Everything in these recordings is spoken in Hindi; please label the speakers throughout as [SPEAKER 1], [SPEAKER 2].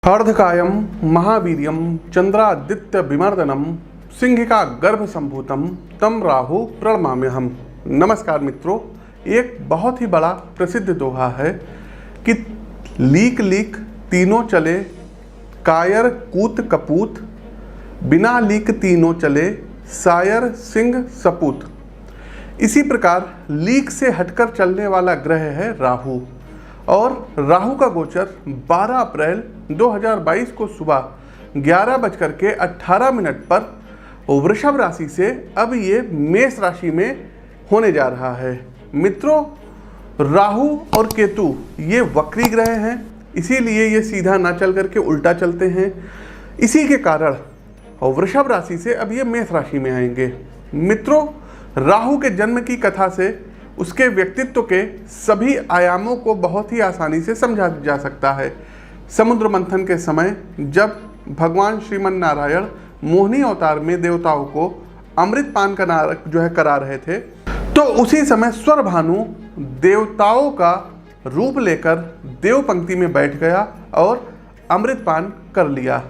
[SPEAKER 1] अर्धकायम महावीर्यम चंद्रादित्य विमर्दनम सिंहिका गर्भ संभूतम तम राहु प्रणमाम्यहम। नमस्कार मित्रों, एक बहुत ही बड़ा प्रसिद्ध दोहा है कि लीक लीक तीनों चले, कायर कूत कपूत, बिना लीक तीनों चले, सायर सिंह सपूत। इसी प्रकार लीक से हटकर चलने वाला ग्रह है राहु, और राहु का गोचर 12 अप्रैल 2022 को सुबह 11:18 पर वृषभ राशि से अब ये मेष राशि में होने जा रहा है। मित्रों, राहु और केतु ये वक्री ग्रह हैं, इसीलिए ये सीधा ना चल करके उल्टा चलते हैं। इसी के कारण वृषभ राशि से अब ये मेष राशि में आएंगे। मित्रों, राहु के जन्म की कथा से उसके व्यक्तित्व के सभी आयामों को बहुत ही आसानी से समझा जा सकता है। समुद्र मंथन के समय जब भगवान श्रीमन नारायण मोहिनी अवतार में देवताओं को अमृत पान करा रहे थे, तो उसी समय स्वर भानु देवताओं का रूप लेकर देव पंक्ति में बैठ गया और अमृत पान कर लिया,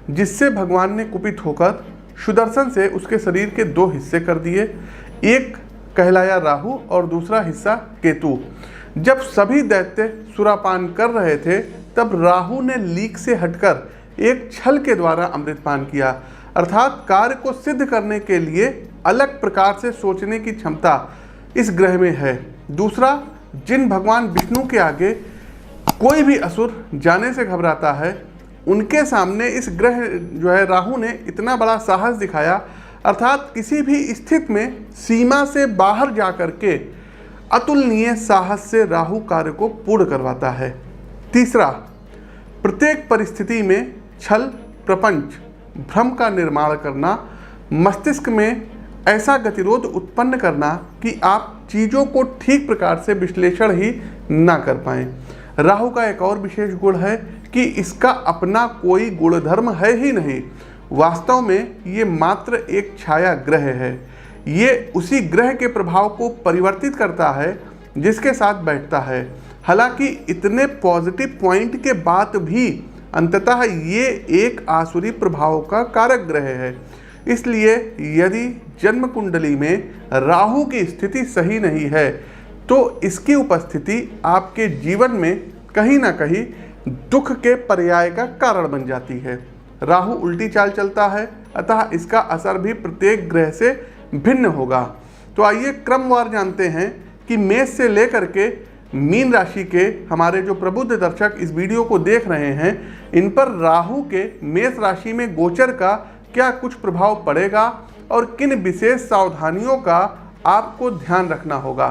[SPEAKER 1] जिससे भगवान ने कुपित होकर सुदर्शन से उसके शरीर के 2 हिस्से कर दिए। एक कहलाया राहु और दूसरा हिस्सा केतु। जब सभी दैत्य सुरापान कर रहे थे, तब राहु ने लीक से हटकर एक छल के द्वारा अमृत पान किया, अर्थात कार्य को सिद्ध करने के लिए अलग प्रकार से सोचने की क्षमता इस ग्रह में है। दूसरा, जिन भगवान विष्णु के आगे कोई भी असुर जाने से घबराता है, उनके सामने इस ग्रह राहु ने इतना बड़ा साहस दिखाया, अर्थात किसी भी स्थिति में सीमा से बाहर जाकर के अतुलनीय साहस से राहु कार्य को पूर्ण करवाता है। तीसरा, प्रत्येक परिस्थिति में छल प्रपंच भ्रम का निर्माण करना, मस्तिष्क में ऐसा गतिरोध उत्पन्न करना कि आप चीज़ों को ठीक प्रकार से विश्लेषण ही ना कर पाएं। राहु का एक और विशेष गुण है कि इसका अपना कोई गुणधर्म है ही नहीं। वास्तव में ये मात्र एक छाया ग्रह है। ये उसी ग्रह के प्रभाव को परिवर्तित करता है जिसके साथ बैठता है। हालांकि इतने पॉजिटिव पॉइंट के बाद भी अंततः ये एक आसुरी प्रभाव का कारक ग्रह है। इसलिए यदि जन्म कुंडली में राहु की स्थिति सही नहीं है, तो इसकी उपस्थिति आपके जीवन में कहीं ना कहीं दुख के पर्याय का कारण बन जाती है। राहु उल्टी चाल चलता है, अतः इसका असर भी प्रत्येक ग्रह से भिन्न होगा। तो आइए क्रमवार जानते हैं कि मेष से लेकर के मीन राशि के हमारे जो प्रबुद्ध दर्शक इस वीडियो को देख रहे हैं, इन पर राहु के मेष राशि में गोचर का क्या कुछ प्रभाव पड़ेगा और किन विशेष सावधानियों का आपको ध्यान रखना होगा।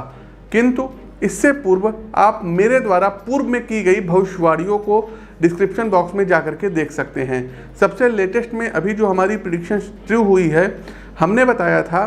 [SPEAKER 1] किंतु इससे पूर्व आप मेरे द्वारा पूर्व में की गई भविष्यवाणियों को डिस्क्रिप्शन बॉक्स में जाकर के देख सकते हैं। सबसे लेटेस्ट में अभी जो हमारी प्रेडिक्शन ट्रू हुई है, हमने बताया था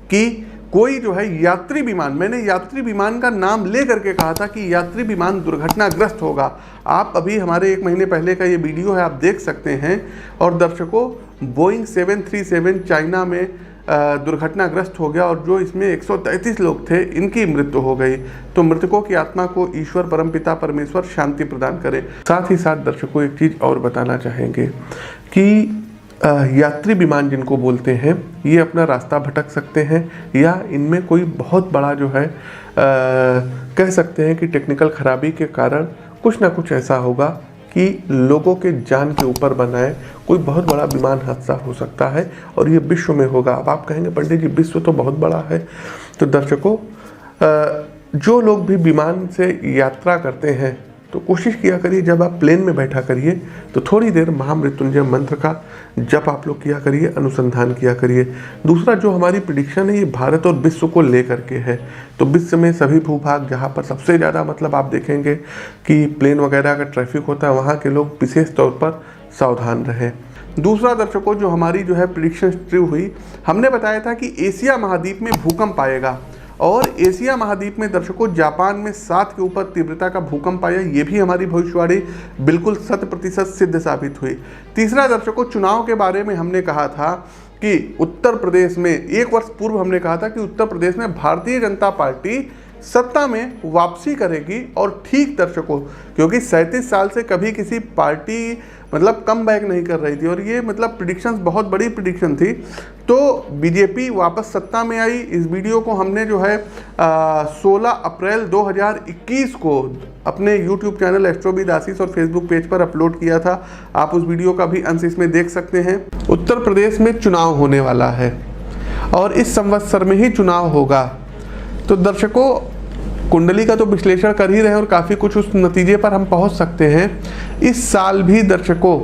[SPEAKER 1] कि कोई यात्री विमान, मैंने यात्री विमान का नाम ले करके कहा था कि यात्री विमान दुर्घटनाग्रस्त होगा। आप अभी हमारे 1 महीने पहले का ये वीडियो है, आप देख सकते हैं। और दर्शकों, बोइंग 737 चाइना में दुर्घटनाग्रस्त हो गया और जो इसमें 133 लोग थे, इनकी मृत्यु हो गई। तो मृतकों की आत्मा को ईश्वर परमपिता परमेश्वर शांति प्रदान करें। साथ ही साथ दर्शकों एक चीज़ और बताना चाहेंगे कि यात्री विमान जिनको बोलते हैं, ये अपना रास्ता भटक सकते हैं, या इनमें कोई बहुत बड़ा कह सकते हैं कि टेक्निकल खराबी के कारण कुछ ना कुछ ऐसा होगा कि लोगों के जान के ऊपर बनाए कोई बहुत बड़ा विमान हादसा हो सकता है, और ये विश्व में होगा। अब आप कहेंगे पंडित जी विश्व तो बहुत बड़ा है। तो दर्शकों, जो लोग भी विमान से यात्रा करते हैं, तो कोशिश किया करिए जब आप प्लेन में बैठा करिए तो थोड़ी देर महामृत्युंजय मंत्र का जप आप लोग किया करिए, अनुसंधान किया करिए। दूसरा, जो हमारी प्रेडिक्शन है ये भारत और विश्व को लेकर के है। तो विश्व में सभी भूभाग जहाँ पर सबसे ज़्यादा आप देखेंगे कि प्लेन वगैरह का ट्रैफिक होता है, वहाँ के लोग विशेष तौर पर सावधान रहें। दूसरा दर्शकों, जो हमारी प्रेडिक्शन ट्रू हुई, हमने बताया था कि एशिया महाद्वीप में भूकंप आएगा, और एशिया महाद्वीप में दर्शकों जापान में 7 के ऊपर तीव्रता का भूकंप आया। ये भी हमारी भविष्यवाणी बिल्कुल 100% सिद्ध साबित हुई। तीसरा दर्शकों, चुनाव के बारे में हमने कहा था कि उत्तर प्रदेश में 1 वर्ष पूर्व हमने कहा था कि उत्तर प्रदेश में भारतीय जनता पार्टी सत्ता में वापसी करेगी। और ठीक दर्शकों, क्योंकि 37 साल से कभी किसी पार्टी मतलब कम बैक नहीं कर रही थी और ये मतलब प्रिडिक्शंस बहुत बड़ी प्रिडिक्शन थी, तो बीजेपी वापस सत्ता में आई। इस वीडियो को हमने जो है 16 अप्रैल 2021 को अपने YouTube चैनल एस्ट्रोविद आशीष और फेसबुक पेज पर अपलोड किया था। आप उस वीडियो का भी अंश इसमें देख सकते हैं। उत्तर प्रदेश में चुनाव होने वाला है और इस संवत्सर में ही चुनाव होगा। तो दर्शकों, कुंडली का तो विश्लेषण कर ही रहे हैं और काफ़ी कुछ उस नतीजे पर हम पहुंच सकते हैं। इस साल भी दर्शकों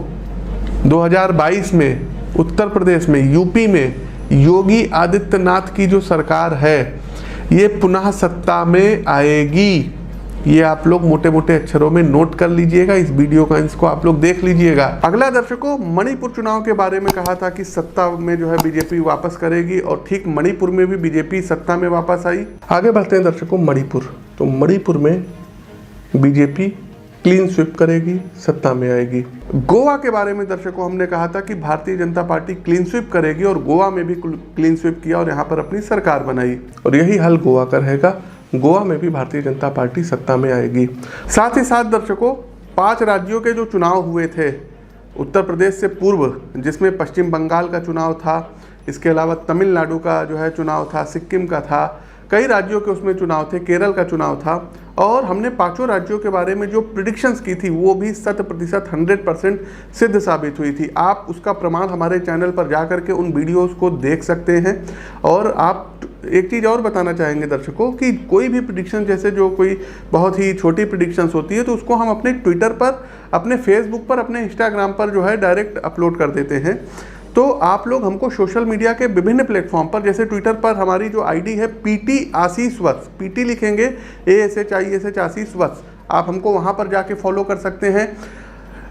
[SPEAKER 1] 2022 में उत्तर प्रदेश में, यूपी में योगी आदित्यनाथ की जो सरकार है ये पुनः सत्ता में आएगी। ये आप लोग मोटे मोटे अक्षरों में नोट कर लीजिएगा, इस वीडियो का इसको आप लोग देख लीजिएगा। अगला दर्शकों, मणिपुर चुनाव के बारे में कहा था कि सत्ता में जो है बीजेपी वापस करेगी और ठीक मणिपुर में भी बीजेपी सत्ता में वापस आई। आगे बढ़ते हैं दर्शकों, मणिपुर। तो मणिपुर में बीजेपी क्लीन स्वीप करेगी, सत्ता में आएगी। गोवा के बारे में दर्शकों हमने कहा था कि Bharatiya Janata party clean sweep करेगी और गोवा में भी क्लीन स्वीप किया और यहाँ पर अपनी सरकार बनाई और यही हाल गोवा का रहेगा। गोवा में भी भारतीय जनता पार्टी सत्ता में आएगी। साथ ही साथ दर्शकों, 5 राज्यों के जो चुनाव हुए थे उत्तर प्रदेश से पूर्व, जिसमें पश्चिम बंगाल का चुनाव था, इसके अलावा तमिलनाडु का जो है चुनाव था, सिक्किम का था, कई राज्यों के उसमें चुनाव थे, केरल का चुनाव था और हमने 5 राज्यों के बारे में जो प्रिडिक्शंस की थी वो भी 100% 100% सिद्ध साबित हुई थी। आप उसका प्रमाण हमारे चैनल पर जा करके उन वीडियोस को देख सकते हैं। और आप एक चीज़ और बताना चाहेंगे दर्शकों कि कोई भी प्रिडिक्शन, जैसे जो कोई बहुत ही छोटी प्रिडिक्शंस होती है तो उसको हम अपने ट्विटर पर, अपने फेसबुक पर, अपने इंस्टाग्राम पर जो है डायरेक्ट अपलोड कर देते हैं। तो आप लोग हमको सोशल मीडिया के विभिन्न प्लेटफॉर्म पर, जैसे ट्विटर पर हमारी जो आईडी है PT आशीष वत्स, PT लिखेंगे ASHISH आशीष वत्स, आप हमको वहाँ पर जाके फॉलो कर सकते हैं।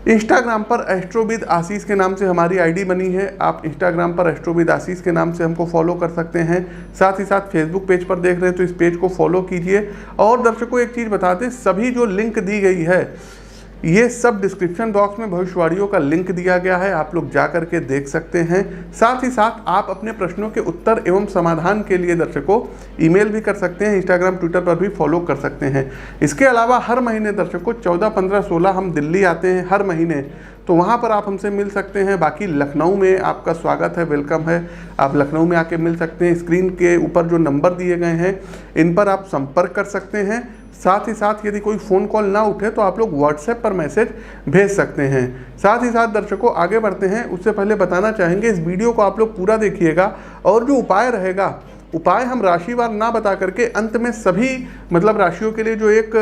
[SPEAKER 1] इंस्टाग्राम पर एस्ट्रोविद आशीष के नाम से हमारी आईडी बनी है, आप इंस्टाग्राम पर एस्ट्रोविद आशीष के नाम से हमको फॉलो कर सकते हैं। साथ ही साथ फेसबुक पेज पर देख रहे हैं तो इस पेज को फॉलो कीजिए। और दर्शकों एक चीज़ बता दें, सभी जो लिंक दी गई है ये सब डिस्क्रिप्शन बॉक्स में भविष्यवाणियों का लिंक दिया गया है, आप लोग जा करके देख सकते हैं। साथ ही साथ आप अपने प्रश्नों के उत्तर एवं समाधान के लिए दर्शकों ईमेल भी कर सकते हैं, इंस्टाग्राम ट्विटर पर भी फॉलो कर सकते हैं। इसके अलावा हर महीने दर्शकों 14, 15, 16 हम दिल्ली आते हैं हर महीने, तो वहाँ पर आप हमसे मिल सकते हैं। बाकी लखनऊ में आपका स्वागत है, वेलकम है, आप लखनऊ में आके मिल सकते हैं। स्क्रीन के ऊपर जो नंबर दिए गए हैं इन पर आप संपर्क कर सकते हैं। साथ ही साथ यदि कोई फ़ोन कॉल ना उठे तो आप लोग व्हाट्सएप पर मैसेज भेज सकते हैं। साथ ही साथ दर्शकों आगे बढ़ते हैं, उससे पहले बताना चाहेंगे इस वीडियो को आप लोग पूरा देखिएगा और जो उपाय रहेगा, उपाय हम राशिवार ना बता करके अंत में सभी मतलब राशियों के लिए जो एक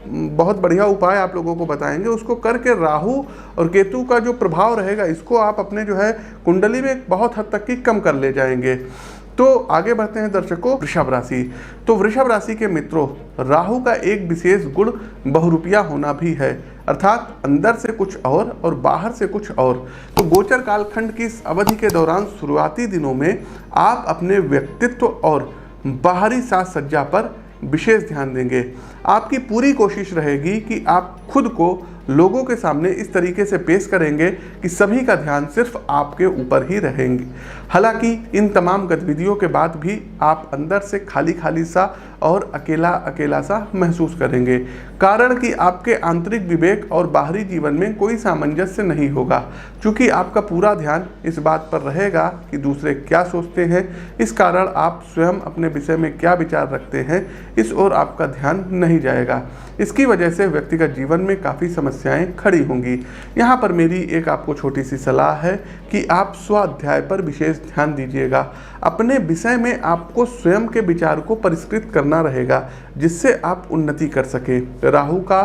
[SPEAKER 1] बहुत बढ़िया उपाय आप लोगों को बताएंगे, उसको करके राहु और केतु का जो प्रभाव रहेगा इसको आप अपने जो है कुंडली में बहुत हद तक की कम कर ले जाएंगे। तो आगे बढ़ते हैं दर्शकों, वृषभ राशि। तो वृषभ राशि के मित्रों, राहु का एक विशेष गुण बहुरूपिया होना भी है, अर्थात अंदर से कुछ और बाहर से कुछ और। तो गोचर कालखंड की इस अवधि के दौरान शुरुआती दिनों में आप अपने व्यक्तित्व और बाहरी साज सज्जा पर विशेष ध्यान देंगे। आपकी पूरी कोशिश रहेगी कि आप खुद को लोगों के सामने इस तरीके से पेश करेंगे कि सभी का ध्यान सिर्फ आपके ऊपर ही रहेंगे। हालांकि इन तमाम गतिविधियों के बाद भी आप अंदर से खाली खाली सा और अकेला अकेला सा महसूस करेंगे, कारण कि आपके आंतरिक विवेक और बाहरी जीवन में कोई सामंजस्य नहीं होगा, क्योंकि आपका पूरा ध्यान इस बात पर रहेगा कि दूसरे क्या सोचते हैं। इस कारण आप स्वयं अपने विषय में क्या विचार रखते हैं इस ओर आपका ध्यान नहीं जाएगा। इसकी वजह से व्यक्तिगत जीवन में काफ़ी समस्याएं खड़ी होंगी। यहाँ पर मेरी एक आपको छोटी सी सलाह है कि आप स्वाध्याय पर विशेष ध्यान दीजिएगा। अपने विषय में आपको स्वयं के विचार को परिष्कृत करना रहेगा, जिससे आप उन्नति कर सकें। राहु का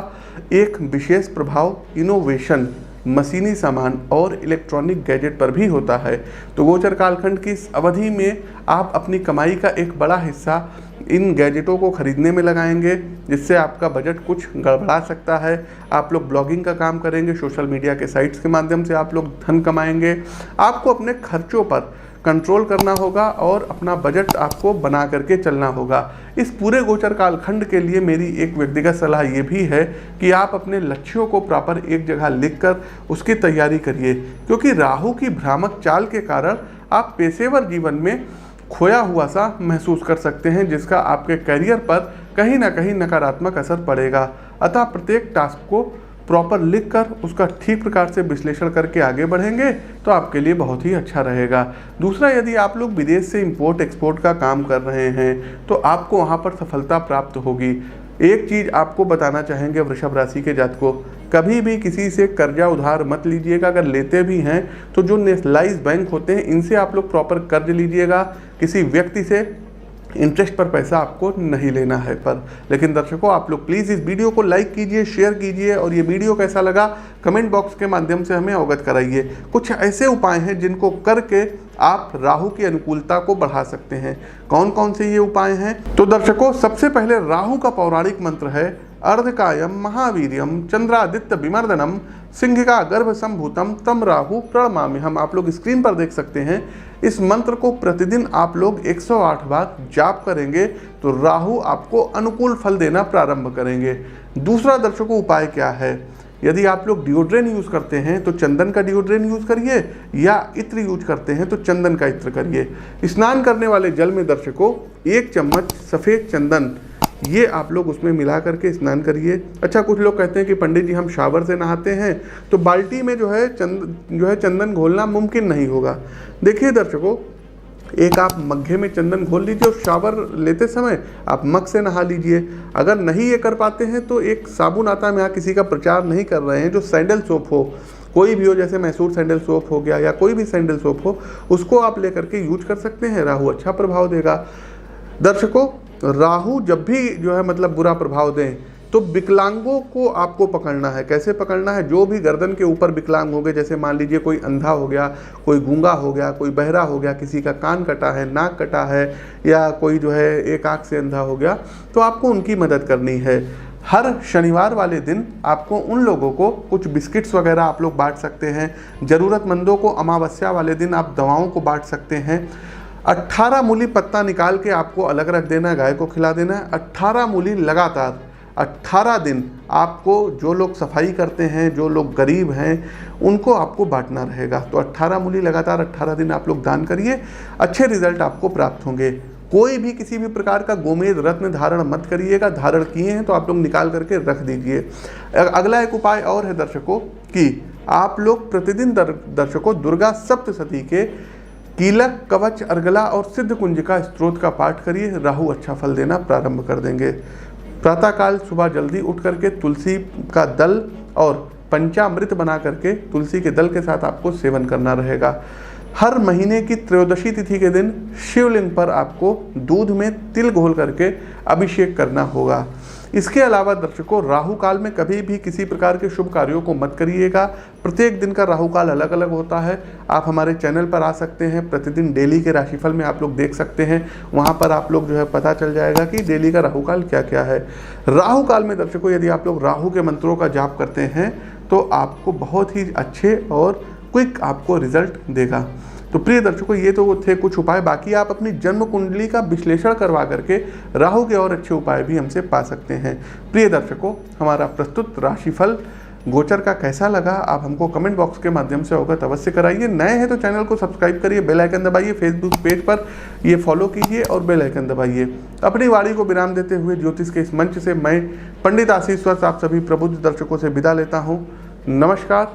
[SPEAKER 1] एक विशेष प्रभाव इनोवेशन, मशीनी सामान और इलेक्ट्रॉनिक गैजेट पर भी होता है। तो गोचर कालखंड की इस अवधि में आप अपनी कमाई का एक बड़ा हिस्सा इन गैजेटों को खरीदने में लगाएंगे, जिससे आपका बजट कुछ गड़बड़ा सकता है। आप लोग ब्लॉगिंग का काम करेंगे, सोशल मीडिया के साइट्स के माध्यम से आप लोग धन कमाएंगे। आपको अपने खर्चों पर कंट्रोल करना होगा और अपना बजट आपको बना करके चलना होगा। इस पूरे गोचर कालखंड के लिए मेरी एक व्यक्तिगत सलाह ये भी है कि आप अपने लक्ष्यों को प्रॉपर एक जगह लिखकर उसकी तैयारी करिए, क्योंकि राहु की भ्रामक चाल के कारण आप पेशेवर जीवन में खोया हुआ सा महसूस कर सकते हैं, जिसका आपके करियर पर कहीं ना कहीं नकारात्मक असर पड़ेगा। अतः प्रत्येक टास्क को प्रॉपर लिख कर उसका ठीक प्रकार से विश्लेषण करके आगे बढ़ेंगे तो आपके लिए बहुत ही अच्छा रहेगा। दूसरा, यदि आप लोग विदेश से इंपोर्ट एक्सपोर्ट का काम कर रहे हैं तो आपको वहाँ पर सफलता प्राप्त होगी। एक चीज़ आपको बताना चाहेंगे वृषभ राशि के जातकों, कभी भी किसी से कर्जा उधार मत लीजिएगा। अगर लेते भी हैं तो जो नेशनलाइज बैंक होते हैं इनसे आप लोग प्रॉपर कर्ज लीजिएगा। किसी व्यक्ति से इंटरेस्ट पर पैसा आपको नहीं लेना है पर। लेकिन दर्शकों, आप लोग प्लीज़ इस वीडियो को लाइक कीजिए, शेयर कीजिए और ये वीडियो कैसा लगा कमेंट बॉक्स के माध्यम से हमें अवगत कराइए। कुछ ऐसे उपाय हैं जिनको करके आप राहु की अनुकूलता को बढ़ा सकते हैं। कौन कौन से ये उपाय हैं? तो दर्शकों, सबसे पहले राहु का पौराणिक मंत्र है अर्धकायम महावीर्यम चंद्रादित्य विमर्दनम सिंहिका गर्भ संभूतम तम राहु प्रणमाम्यहम्। आप लोग स्क्रीन पर देख सकते हैं। इस मंत्र को प्रतिदिन आप लोग 108 बार जाप करेंगे तो राहु आपको अनुकूल फल देना प्रारंभ करेंगे। दूसरा दर्शकों, उपाय क्या है? यदि आप लोग डिओड्रेन यूज़ करते हैं तो चंदन का डिओड्रेन यूज़ करिए, या इत्र यूज करते हैं तो चंदन का इत्र करिए। स्नान करने वाले जल में दर्शकों 1 चम्मच सफ़ेद चंदन ये आप लोग उसमें मिला करके स्नान करिए। अच्छा, कुछ लोग कहते हैं कि पंडित जी हम शावर से नहाते हैं तो बाल्टी में जो है चंदन घोलना मुमकिन नहीं होगा। देखिए दर्शकों, एक आप मग्घे में चंदन घोल लीजिए और शावर लेते समय आप मग से नहा लीजिए। अगर नहीं ये कर पाते हैं तो एक साबुन आता है, हम यहाँ किसी का प्रचार नहीं कर रहे हैं, जो सैंडल सोप हो, कोई भी हो, जैसे मैसूर सैंडल सोप हो गया या कोई भी सैंडल सोप हो, उसको आप लेकर के यूज कर सकते हैं। राहु अच्छा प्रभाव देगा। दर्शकों, राहु जब भी जो है मतलब बुरा प्रभाव दें तो विकलांगों को आपको पकड़ना है। कैसे पकड़ना है? जो भी गर्दन के ऊपर विकलांग हो गए, जैसे मान लीजिए कोई अंधा हो गया, कोई गूंगा हो गया, कोई बहरा हो गया, किसी का कान कटा है, नाक कटा है, या कोई जो है एक आंख से अंधा हो गया, तो आपको उनकी मदद करनी है। हर शनिवार वाले दिन आपको उन लोगों को कुछ बिस्किट्स वगैरह आप लोग बांट सकते हैं। ज़रूरतमंदों को अमावस्या वाले दिन आप दवाओं को बांट सकते हैं। 18 मूली पत्ता निकाल के आपको अलग रख देना है, गाय को खिला देना है। 18 मूली लगातार 18 दिन आपको, जो लोग सफाई करते हैं, जो लोग गरीब हैं, उनको आपको बांटना रहेगा। तो 18 मूली लगातार 18 दिन आप लोग दान करिए, अच्छे रिजल्ट आपको प्राप्त होंगे। कोई भी किसी भी प्रकार का गोमेद रत्न धारण मत करिएगा। धारण किए हैं तो आप लोग निकाल करके रख दीजिए। अगला एक उपाय और है दर्शकों कि आप लोग प्रतिदिन दर्शकों दुर्गा सप्तशती के कीलक, कवच, अर्गला और सिद्ध कुंज का स्त्रोत का पाठ करिए। राहु अच्छा फल देना प्रारंभ कर देंगे। प्रातःकाल सुबह जल्दी उठ करके तुलसी का दल और पंचामृत बना करके तुलसी के दल के साथ आपको सेवन करना रहेगा। हर महीने की त्रयोदशी तिथि के दिन शिवलिंग पर आपको दूध में तिल घोल करके अभिषेक करना होगा। इसके अलावा दर्शकों, राहु काल में कभी भी किसी प्रकार के शुभ कार्यों को मत करिएगा। प्रत्येक दिन का राहु काल अलग अलग होता है। आप हमारे चैनल पर आ सकते हैं, प्रतिदिन डेली के राशिफल में आप लोग देख सकते हैं। वहां पर आप लोग जो है पता चल जाएगा कि डेली का राहु काल क्या क्या है। राहु काल में दर्शकों, यदि आप लोग राहु के मंत्रों का जाप करते हैं तो आपको बहुत ही अच्छे और क्विक आपको रिजल्ट देगा। तो प्रिय दर्शकों, ये तो थे कुछ उपाय। बाकी आप अपनी जन्म कुंडली का विश्लेषण करवा करके राहु के और अच्छे उपाय भी हमसे पा सकते हैं। प्रिय दर्शकों, हमारा प्रस्तुत राशिफल गोचर का कैसा लगा आप हमको कमेंट बॉक्स के माध्यम से अवगत अवश्य कराइए। नए हैं तो चैनल को सब्सक्राइब करिए, बेल आइकन दबाइए, फेसबुक पेज पर ये फॉलो कीजिए और बेल आइकन दबाइए। अपनी वाणी को विराम देते हुए ज्योतिष के इस मंच से मैं पंडित आशीष वत्स आप सभी प्रबुद्ध दर्शकों से विदा लेता हूँ। नमस्कार।